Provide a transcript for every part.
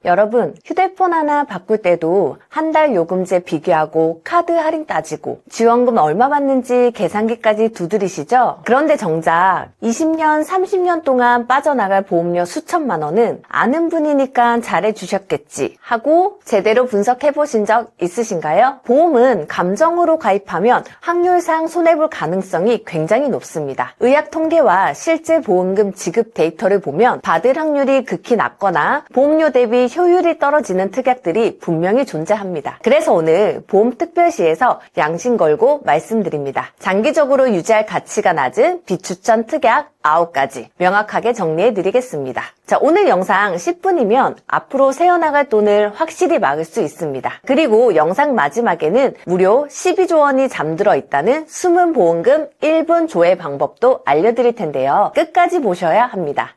여러분, 휴대폰 하나 바꿀 때도 한 달 요금제 비교하고 카드 할인 따지고 지원금 얼마 받는지 계산기까지 두드리시죠? 그런데 정작 20년, 30년 동안 빠져나갈 보험료 수천만 원은 아는 분이니까 잘해주셨겠지 하고 제대로 분석해보신 적 있으신가요? 보험은 감정으로 가입하면 확률상 손해볼 가능성이 굉장히 높습니다. 의학 통계와 실제 보험금 지급 데이터를 보면 받을 확률이 극히 낮거나 보험료 대비 효율이 떨어지는 특약들이 분명히 존재합니다. 그래서 오늘 보험특별시에서 양심 걸고 말씀드립니다. 장기적으로 유지할 가치가 낮은 비추천 특약 9가지 명확하게 정리해드리겠습니다. 자, 오늘 영상 10분이면 앞으로 새어나갈 돈을 확실히 막을 수 있습니다. 그리고 영상 마지막에는 무려 12조 원이 잠들어 있다는 숨은 보험금 1분 조회 방법도 알려드릴 텐데요. 끝까지 보셔야 합니다.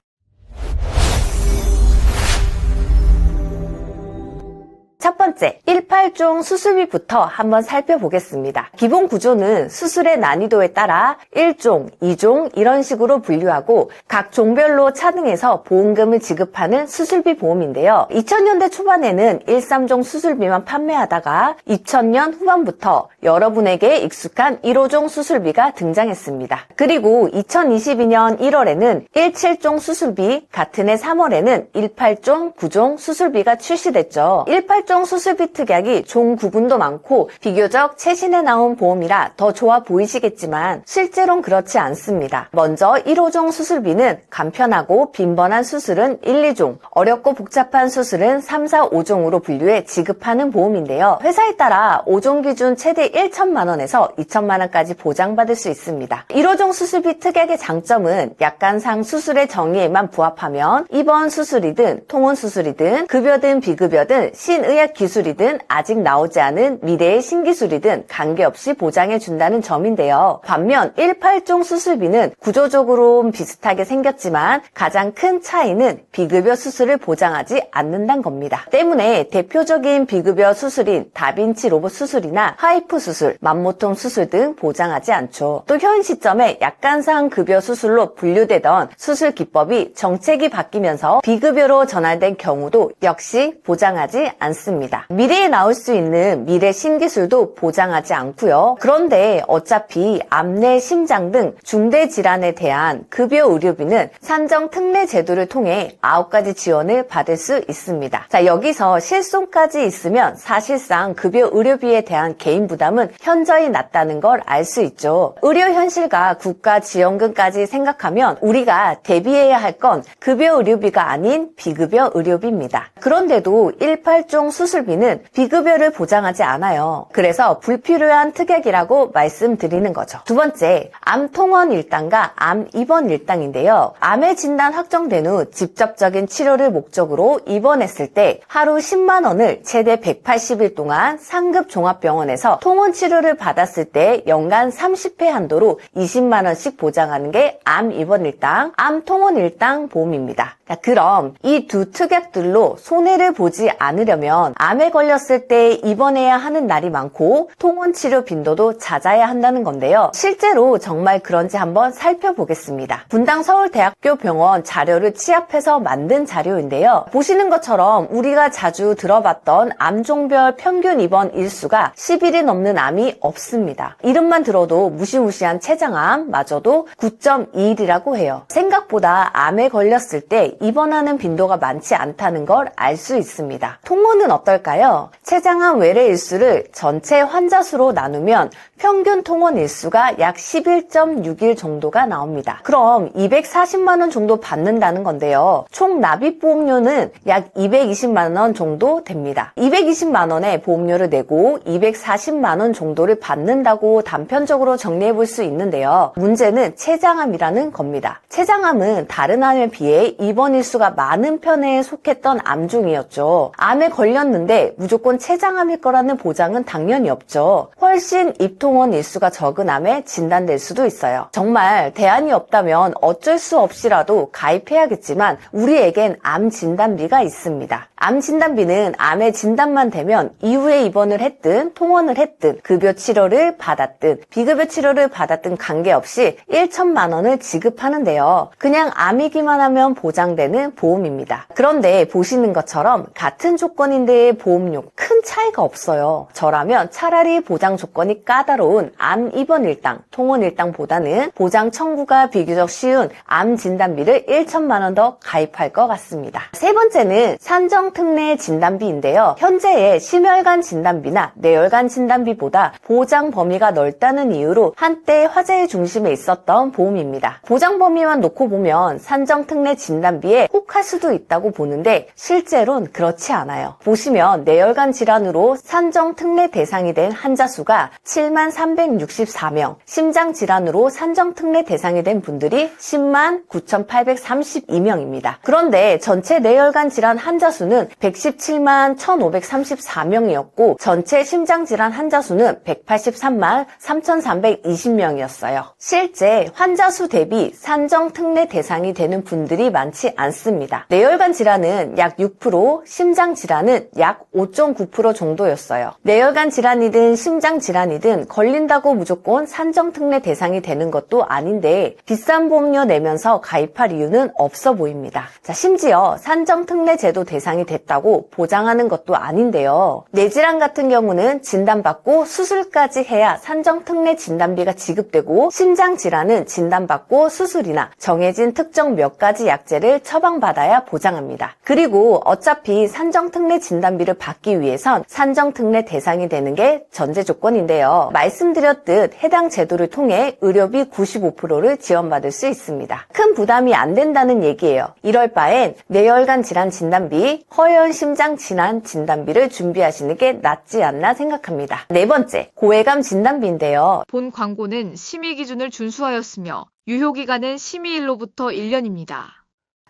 첫 번째, 18종 수술비부터 한번 살펴보겠습니다. 기본 구조는 수술의 난이도에 따라 1종, 2종 이런 식으로 분류하고 각 종별로 차등해서 보험금을 지급하는 수술비 보험인데요. 2000년대 초반에는 1, 3종 수술비만 판매하다가 2000년 후반부터 여러분에게 익숙한 1호종 수술비가 등장했습니다. 그리고 2022년 1월에는 1, 7종 수술비, 같은 해 3월에는 18종, 9종 수술비가 출시됐죠. 18종 수술비 특약이 종 구분도 많고 비교적 최신에 나온 보험이라 더 좋아 보이시겠지만 실제로는 그렇지 않습니다. 먼저 1호종 수술비는 간편하고 빈번한 수술은 1, 2종, 어렵고 복잡한 수술은 3, 4, 5종으로 분류해 지급하는 보험인데요. 회사에 따라 5종 기준 최대 1천만 원에서 2천만 원까지 보장받을 수 있습니다. 1호종 수술비 특약의 장점은 약관상 수술의 정의에만 부합하면 입원 수술이든 통원 수술이든 급여든 비급여든 신의학 기술이든 아직 나오지 않은 미래의 신기술이든 관계없이 보장해준다는 점인데요. 반면 18종 수술비는 구조적으로 비슷하게 생겼지만 가장 큰 차이는 비급여 수술을 보장하지 않는다는 겁니다. 때문에 대표적인 비급여 수술인 다빈치 로봇 수술이나 하이프 수술, 만모통 수술 등 보장하지 않죠. 또 현 시점에 약관상 급여 수술로 분류되던 수술 기법이 정책이 바뀌면서 비급여로 전환된 경우도 역시 보장하지 않습니다. 미래에 나올 수 있는 미래 신기술도 보장하지 않고요. 그런데 어차피 암내, 심장 등 중대 질환에 대한 급여 의료비는 산정 특례 제도를 통해 9가지 지원을 받을 수 있습니다. 자, 여기서 실손까지 있으면 사실상 급여 의료비에 대한 개인 부담은 현저히 낮다는 걸 알 수 있죠. 의료 현실과 국가 지원금까지 생각하면 우리가 대비해야 할 건 급여 의료비가 아닌 비급여 의료비입니다. 그런데도 18종 수술비는 비급여를 보장하지 않아요. 그래서 불필요한 특약이라고 말씀드리는 거죠. 두 번째, 암통원 일당과 암 입원 일당인데요. 암의 진단 확정된 후 직접적인 치료를 목적으로 입원했을 때 하루 10만 원을 최대 180일 동안 상급 종합병원에서 통원 치료를 받았을 때 연간 30회 한도로 20만 원씩 보장하는 게 암 입원 일당, 암 통원 일당 보험입니다. 자, 그럼 이 두 특약들로 손해를 보지 않으려면 암에 걸렸을 때 입원해야 하는 날이 많고 통원 치료 빈도도 잦아야 한다는 건데요. 실제로 정말 그런지 한번 살펴보겠습니다. 분당 서울대학교 병원 자료를 취합해서 만든 자료인데요. 보시는 것처럼 우리가 자주 들어봤던 암종별 평균 입원 일수가 10일이 넘는 암이 없습니다. 이름만 들어도 무시무시한 췌장암마저도 9.2일이라고 해요. 생각보다 암에 걸렸을 때 입원하는 빈도가 많지 않다는 걸 알 수 있습니다. 통원은 어떨까요? 췌장암 외래 일수를 전체 환자 수로 나누면 평균 통원 일수가 약 11.6일 정도가 나옵니다. 그럼 240만 원 정도 받는다는 건데요. 총 납입 보험료는 약 220만 원 정도 됩니다. 220만 원의 보험료를 내고 240만 원 정도를 받는다고 단편적으로 정리해 볼 수 있는데요. 문제는 췌장암이라는 겁니다. 췌장암은 다른 암에 비해 입원 일수가 많은 편에 속했던 암종이었죠. 암에 걸렸는데 무조건 췌장암일 거라는 보장은 당연히 없죠. 훨씬 입통원 일수가 적은 암에 진단될 수도 있어요. 정말 대안이 없다면 어쩔 수 없이라도 가입해야겠지만 우리에겐 암 진단비가 있습니다. 암 진단비는 암의 진단만 되면 이후에 입원을 했든 통원을 했든 급여 치료를 받았든 비급여 치료를 받았든 관계없이 1천만 원을 지급하는데요. 그냥 암이기만 하면 보장되는 보험입니다. 그런데 보시는 것처럼 같은 조건인데 보험료 큰 차이가 없어요. 저라면 차라리 보장 조건이 까다로운 암 입원 일당, 통원 일당보다는 보장 청구가 비교적 쉬운 암 진단비를 1천만 원 더 가입할 것 같습니다. 세 번째는 산정 특례 진단비인데요. 현재의 심혈관 진단비나 뇌혈관 진단비보다 보장 범위가 넓다는 이유로 한때 화제의 중심에 있었던 보험입니다. 보장 범위만 놓고 보면 산정 특례 진단비에 혹할 수도 있다고 보는데 실제로는 그렇지 않아요. 보시면 뇌혈관 질환으로 산정 특례 대상이 된 환자 수가 7만 364명, 심장 질환으로 산정 특례 대상이 된 분들이 10만 9,832명입니다. 그런데 전체 뇌혈관 질환 환자 수는 117만 1,534명이었고 전체 심장질환 환자 수는 183만 3,320명이었어요. 실제 환자 수 대비 산정 특례 대상이 되는 분들이 많지 않습니다. 뇌혈관 질환은 약 6%, 심장 질환은 약 5.9% 정도였어요. 뇌혈관 질환이든 심장 질환이든 걸린다고 무조건 산정 특례 대상이 되는 것도 아닌데 비싼 보험료 내면서 가입할 이유는 없어 보입니다. 자, 심지어 산정 특례 제도 대상이 됐다고 보장하는 것도 아닌데요. 뇌질환 같은 경우는 진단받고 수술까지 해야 산정 특례 진단비가 지급되고 심장 질환은 진단받고 수술이나 정해진 특정 몇 가지 약제를 처방받아야 보장합니다. 그리고 어차피 산정 특례 진단비를 받기 위해선 산정 특례 대상이 되는 게 전제 조건인데요. 말씀드렸듯 해당 제도를 통해 의료비 95%를 지원받을 수 있습니다. 큰 부담이 안 된다는 얘기예요. 이럴 바엔 뇌혈관 질환 진단비, 허혈 심장 질환 진단비를 준비하시는 게 낫지 않나 생각합니다. 네 번째, 고해감 진단비인데요. 본 광고는 심의 기준을 준수하였으며 유효기간은 심의일로부터 1년입니다.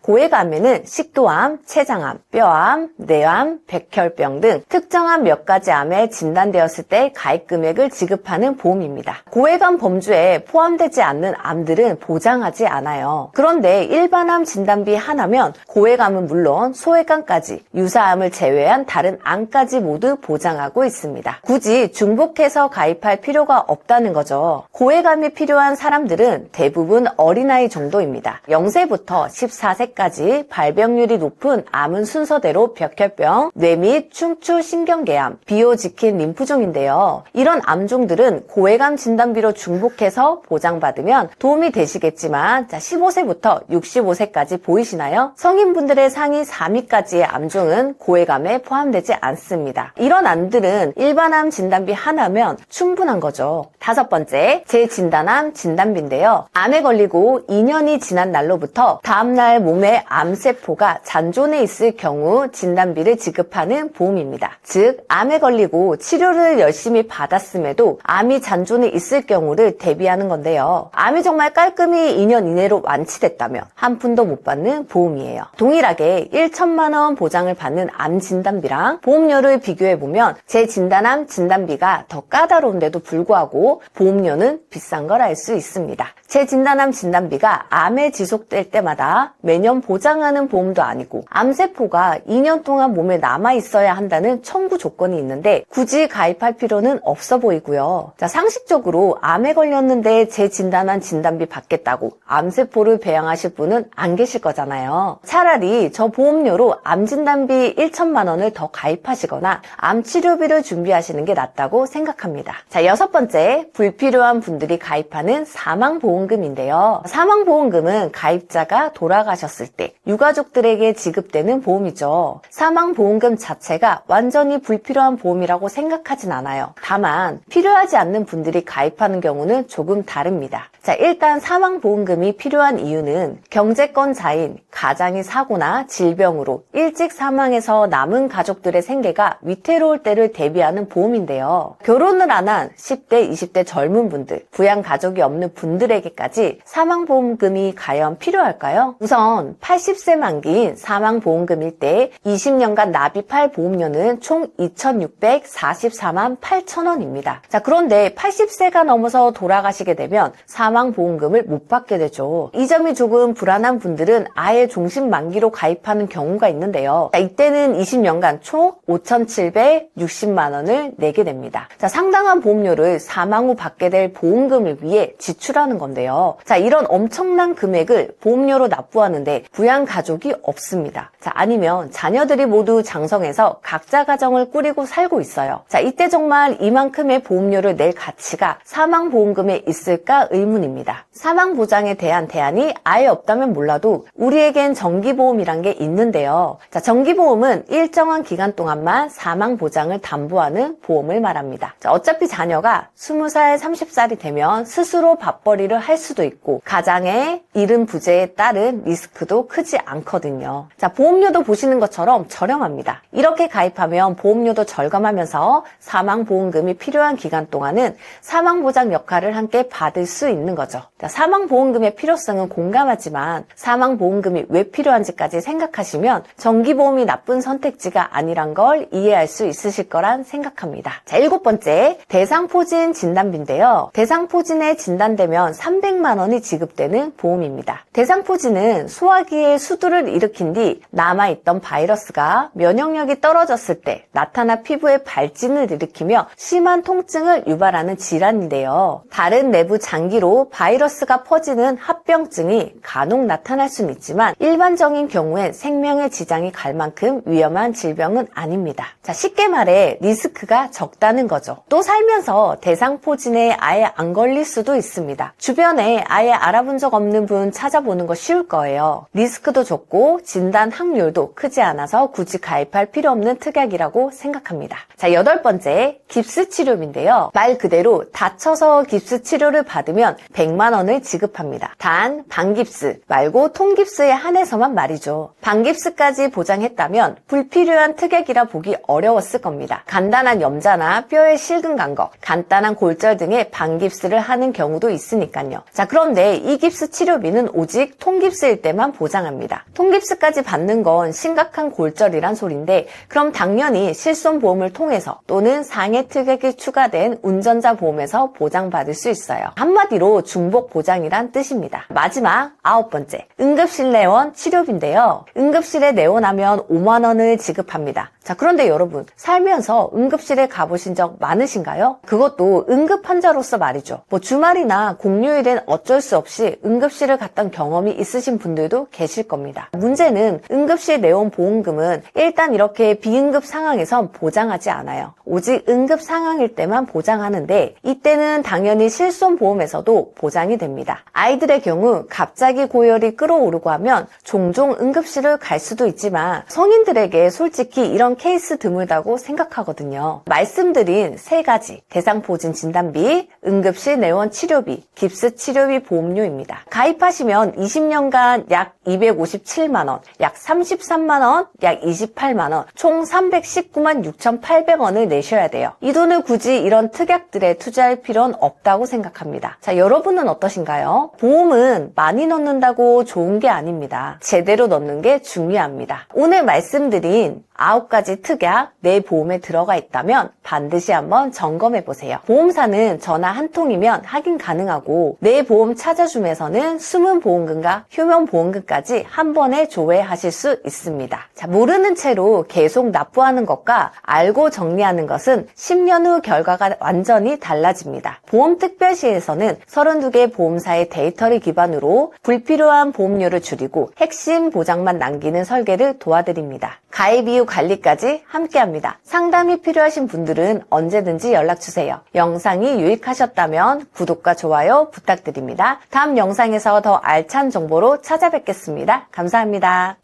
고해감에는 식도암, 췌장암, 뼈암, 뇌암, 백혈병 등 특정한 몇 가지 암에 진단되었을 때 가입 금액을 지급하는 보험입니다. 고해감 범주에 포함되지 않는 암들은 보장하지 않아요. 그런데 일반암 진단비 하나면 고해감은 물론 소해감까지 유사암을 제외한 다른 암까지 모두 보장하고 있습니다. 굳이 중복해서 가입할 필요가 없다는 거죠. 고해감이 필요한 사람들은 대부분 어린아이 정도입니다. 0세부터 14세 까지 발병률이 높은 암은 순서대로 백혈병, 뇌 및 충추 신경계암, 비호지킨 림프종인데요. 이런 암종들은 고해감 진단비로 중복해서 보장받으면 도움이 되시겠지만 15세부터 65세까지 보이시나요? 성인분들의 상위 3위까지의 암종은 고해감에 포함되지 않습니다. 이런 암들은 일반암 진단비 하나면 충분한 거죠. 다섯 번째, 재진단암 진단비인데요. 암에 걸리고 2년이 지난 날로부터 다음날 몸에 암세포가 잔존해 있을 경우 진단비를 지급하는 보험입니다. 즉, 암에 걸리고 치료를 열심히 받았음에도 암이 잔존해 있을 경우를 대비하는 건데요. 암이 정말 깔끔히 2년 이내로 완치됐다면 한 푼도 못 받는 보험이에요. 동일하게 1천만 원 보장을 받는 암 진단비랑 보험료를 비교해보면 재진단암 진단비가 더 까다로운데도 불구하고 보험료는 비싼 걸 알 수 있습니다. 재진단암 진단비가 암에 지속될 때마다 매년 보장하는 보험도 아니고 암세포가 2년 동안 몸에 남아있어야 한다는 청구 조건이 있는데 굳이 가입할 필요는 없어 보이고요. 자, 상식적으로 암에 걸렸는데 재진단한 진단비 받겠다고 암세포를 배양하실 분은 안 계실 거잖아요. 차라리 저 보험료로 암진단비 1천만 원을 더 가입하시거나 암치료비를 준비하시는 게 낫다고 생각합니다. 자, 여섯 번째, 불필요한 분들이 가입하는 사망보험금인데요. 사망보험금은 가입자가 돌아가셨을 때 유가족들에게 지급되는 보험이죠. 사망보험금 자체가 완전히 불필요한 보험이라고 생각하진 않아요. 다만 필요하지 않는 분들이 가입하는 경우는 조금 다릅니다. 자, 일단 사망보험금이 필요한 이유는 경제권자인 가장이 사고나 질병으로 일찍 사망해서 남은 가족들의 생계가 위태로울 때를 대비하는 보험인데요. 결혼을 안 한 10대, 20대 젊은 분들, 부양 가족이 없는 분들에게까지 사망보험금이 과연 필요할까요? 우선 보면 80세 만기인 사망보험금일 때 20년간 납입할 보험료는 총 2,644만 8천 원입니다. 자, 그런데 80세가 넘어서 돌아가시게 되면 사망보험금을 못 받게 되죠. 이 점이 조금 불안한 분들은 아예 종신 만기로 가입하는 경우가 있는데요. 자, 이때는 20년간 총 5,760만 원을 내게 됩니다. 자, 상당한 보험료를 사망 후 받게 될 보험금을 위해 지출하는 건데요. 자, 이런 엄청난 금액을 보험료로 납부하는데 부양 가족이 없습니다. 자, 아니면 자녀들이 모두 장성해서 각자 가정을 꾸리고 살고 있어요. 자, 이때 정말 이만큼의 보험료를 낼 가치가 사망보험금에 있을까 의문입니다. 사망보장에 대한 대안이 아예 없다면 몰라도 우리에겐 정기보험이란 게 있는데요. 자, 정기보험은 일정한 기간 동안만 사망보장을 담보하는 보험을 말합니다. 자, 어차피 자녀가 20살, 30살이 되면 스스로 밥벌이를 할 수도 있고 가장의 이른 부재에 따른 리스크도 크지 않거든요. 자, 보험료도 보시는 것처럼 저렴합니다. 이렇게 가입하면 보험료도 절감하면서 사망보험금이 필요한 기간 동안은 사망보장 역할을 함께 받을 수 있는 거죠. 자, 사망보험금의 필요성은 공감하지만 사망보험금이 왜 필요한지까지 생각하시면 정기보험이 나쁜 선택지가 아니란 걸 이해할 수 있으실 거란 생각합니다. 자, 7번째, 대상포진 진단비인데요. 대상포진에 진단되면 300만 원이 지급되는 보험입니다. 대상포진은 소화기에 수두를 일으킨 뒤 남아있던 바이러스가 면역력이 떨어졌을 때 나타나 피부에 발진을 일으키며 심한 통증을 유발하는 질환인데요. 다른 내부 장기로 바이러스가 퍼지는 합병증이 간혹 나타날 수는 있지만 일반적인 경우엔 생명에 지장이 갈 만큼 위험한 질병은 아닙니다. 자, 쉽게 말해 리스크가 적다는 거죠. 또 살면서 대상포진에 아예 안 걸릴 수도 있습니다. 주변에 아예 알아본 적 없는 분 찾아보는 거 쉬울 거예요. 리스크도 적고 진단 확률도 크지 않아서 굳이 가입할 필요 없는 특약이라고 생각합니다. 자, 8번째, 깁스 치료비인데요. 말 그대로 다쳐서 깁스 치료를 받으면 100만 원을 지급합니다. 단 반깁스 말고 통깁스에 한해서만 말이죠. 반깁스까지 보장했다면 불필요한 특약이라 보기 어려웠을 겁니다. 간단한 염자나 뼈에 실금 간 거, 간단한 골절 등의 반깁스를 하는 경우도 있으니까요. 자, 그런데 이 깁스 치료비는 오직 통깁스일 때만 보장합니다. 통깁스까지 받는 건 심각한 골절이란 소린데 그럼 당연히 실손보험을 통해서 또는 상해 특약이 추가된 운전자 보험에서 보장받을 수 있어요. 한마디로 중복 보장이란 뜻입니다. 마지막 9번째, 응급실 내원 치료비인데요. 응급실에 내원하면 5만 원을 지급합니다. 자, 그런데 여러분, 살면서 응급실에 가보신 적 많으신가요? 그것도 응급 환자로서 말이죠. 뭐 주말이나 공휴일엔 어쩔 수 없이 응급실을 갔던 경험이 있으신 분들도 계실 겁니다. 문제는 응급실 내원 보험금은 일단 이렇게 비응급 상황에선 보장하지 않아요. 오직 응급 상황일 때만 보장하는데 이때는 당연히 실손보험에서도 보장이 됩니다. 아이들의 경우 갑자기 고열이 끌어오르고 하면 종종 응급실을 갈 수도 있지만 성인들에게 솔직히 이런 케이스 드물다고 생각하거든요. 말씀드린 3가지, 대상포진 진단비, 응급실 내원 치료비, 깁스 치료비 보험료입니다. 가입하시면 20년간 약 257만원, 약 33만원, 약 28만원, 총 319만 6,800원을 내셔야 돼요. 이 돈을 굳이 이런 특약들에 투자할 필요는 없다고 생각합니다. 자, 여러분은 어떠신가요? 보험은 많이 넣는다고 좋은 게 아닙니다. 제대로 넣는 게 중요합니다. 오늘 말씀드린 9가지 특약 내 보험에 들어가 있다면 반드시 한번 점검해보세요. 보험사는 전화 한 통이면 확인 가능하고 내 보험 찾아줌에서는 숨은 보험금과 휴면 보험금까지 한 번에 조회하실 수 있습니다. 자, 모르는 채로 계속 납부하는 것과 알고 정리하는 것은 10년 후 결과가 완전히 달라집니다. 보험특별시에서는 32개 보험사의 데이터를 기반으로 불필요한 보험료를 줄이고 핵심 보장만 남기는 설계를 도와드립니다. 가입 이후 관리까지 함께합니다. 상담이 필요하신 분들은 언제든지 연락주세요. 영상이 유익하셨다면 구독과 좋아요 부탁드립니다. 다음 영상에서 더 알찬 정보로 찾아뵙겠습니다. 감사합니다.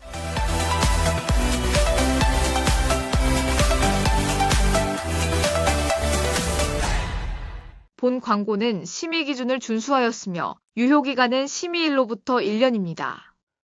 본 광고는 심의 기준을 준수하였으며 유효기간은 심의일로부터 1년입니다.